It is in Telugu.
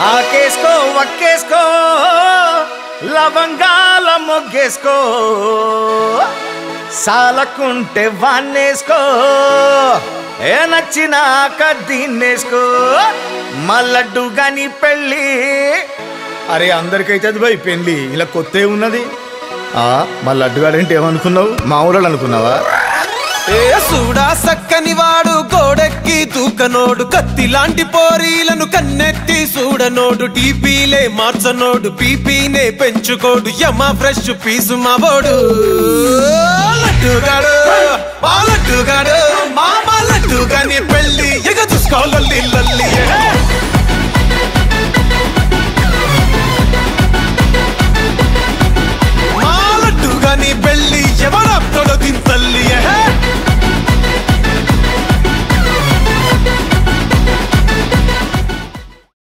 ఆకేసుకో వక్కేసుకో లవంగాల మొగ్గేసుకో సాలకుంటే వాన్నేసుకో ఏ నచ్చినాక దీన్నేసుకో మల్లడ్డు గాని పెళ్ళి అరే అందరికైతే అది భయ్ పెళ్ళి ఇలా కొత్త ఉన్నది మా లడ్డుగాడంటే ఏమనుకున్నావు మా ఊళ్ళో అనుకున్నావా సూడా సక్కని వాడు గోడెక్కి తూకనోడు కత్తి లాంటి పోరీలను కన్నెత్తి చూడనోడు టీపీలే మార్చనోడు పీపీనే పెంచుకోడు యమా ఫ్రెష్ పీసు మావోడు లడ్డుగాడు లడ్డుగాడు మామ లడ్డుగాని పెళ్ళి ఎగ చూసుకోవాలి